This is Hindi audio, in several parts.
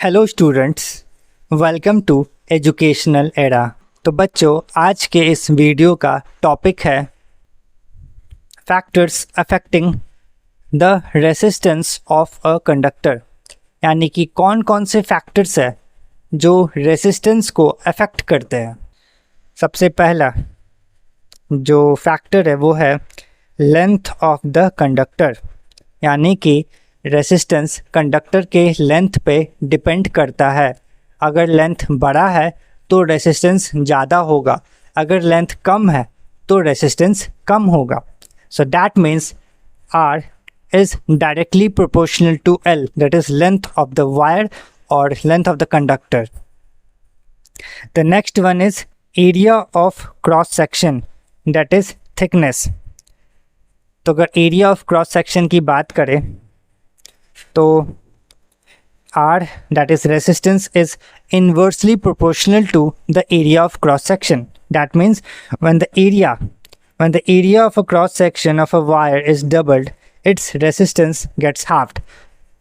Hello students, welcome to educational era. तो बच्चों, आज के इस वीडियो का टॉपिक है factors affecting the resistance of a conductor, यानी कि कौन कौन से फैक्टर्स है जो रेसिस्टेंस को अफेक्ट करते हैं। सबसे पहला जो फैक्टर है वो है लेंथ ऑफ द कंडक्टर, यानी कि रेसिस्टेंस कंडक्टर के लेंथ पे डिपेंड करता है। अगर लेंथ बड़ा है तो रेसिस्टेंस ज़्यादा होगा, अगर लेंथ कम है तो रेसिस्टेंस कम होगा। So that means R is directly proportional to L, that is length of the wire or length of the conductor. The next one is area of cross section, that is thickness. तो अगर एरिया ऑफ क्रॉस सेक्शन की बात करें तो R, that is resistance, is inversely proportional to the area of cross section. That means when the area of a cross section of a wire is doubled, its resistance gets halved.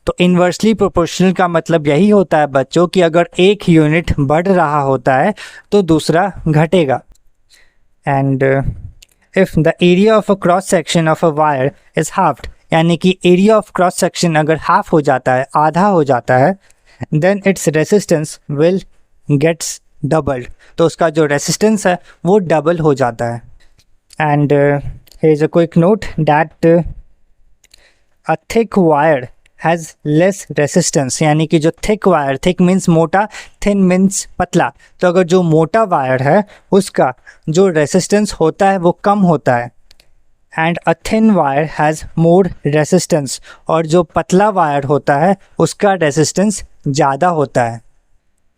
तो इन्वर्सली प्रोपोर्शनल का मतलब यही होता है बच्चों कि अगर एक यूनिट बढ़ रहा होता है तो दूसरा घटेगा। And if the area of a cross section of a wire is halved, यानी कि एरिया ऑफ क्रॉस सेक्शन अगर हाफ हो जाता है, आधा हो जाता है, then its resistance will gets doubled, तो उसका जो रेसिस्टेंस है वो डबल हो जाता है। And here is a quick note that a thick wire has less resistance, यानी कि जो थिक वायर, थिक मीन्स मोटा, थिन मीन्स पतला, तो अगर जो मोटा वायर है उसका जो रेसिस्टेंस होता है वो कम होता है। And a thin wire has more resistance, और जो पतला वायर होता है उसका रेसिस्टेंस ज़्यादा होता है।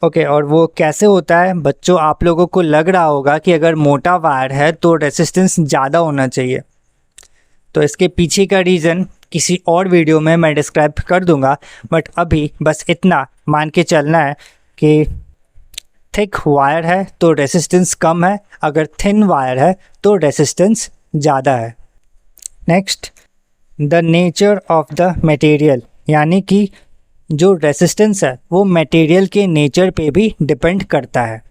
ओके, और वो कैसे होता है बच्चों? आप लोगों को लग रहा होगा कि अगर मोटा वायर है तो रेसिस्टेंस ज़्यादा होना चाहिए, तो इसके पीछे का रीज़न किसी और वीडियो में मैं डिस्क्राइब कर दूंगा, बट अभी बस इतना मान के चलना है कि थिक वायर है तो रेसिस्टेंस कम है, अगर थिन वायर है तो रेसिस्टेंस ज़्यादा है। Next, the nature of the material, यानी कि जो रेसिस्टेंस है वो मटेरियल के नेचर पे भी डिपेंड करता है।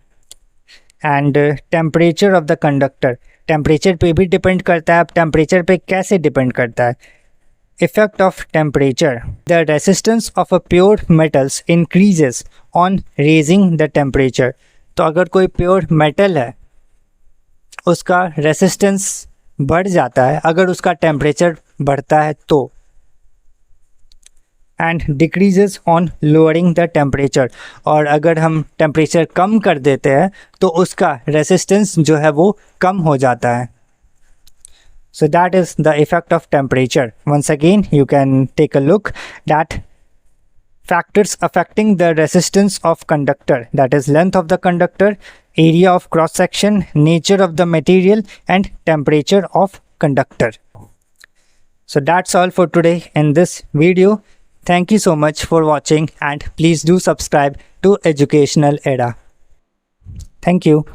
And temperature of the conductor, temperature पे भी डिपेंड करता है। अब टेम्परेचर पे कैसे डिपेंड करता है? Effect of temperature, the resistance of a pure metals increases on raising the temperature. तो अगर कोई प्योर मेटल है उसका रेसिस्टेंस बढ़ जाता है अगर उसका टेम्परेचर बढ़ता है तो। And decreases on lowering the temperature, और अगर हम टेम्परेचर कम कर देते हैं तो उसका रेसिस्टेंस जो है वो कम हो जाता है। So that is the effect of temperature. Once again, you can take a look that factors affecting the resistance of conductor, that is length of the conductor, area of cross section, nature of the material, and temperature of conductor. So that's all for today in this video. Thank you so much for watching, and please do subscribe to Educational Era. Thank you.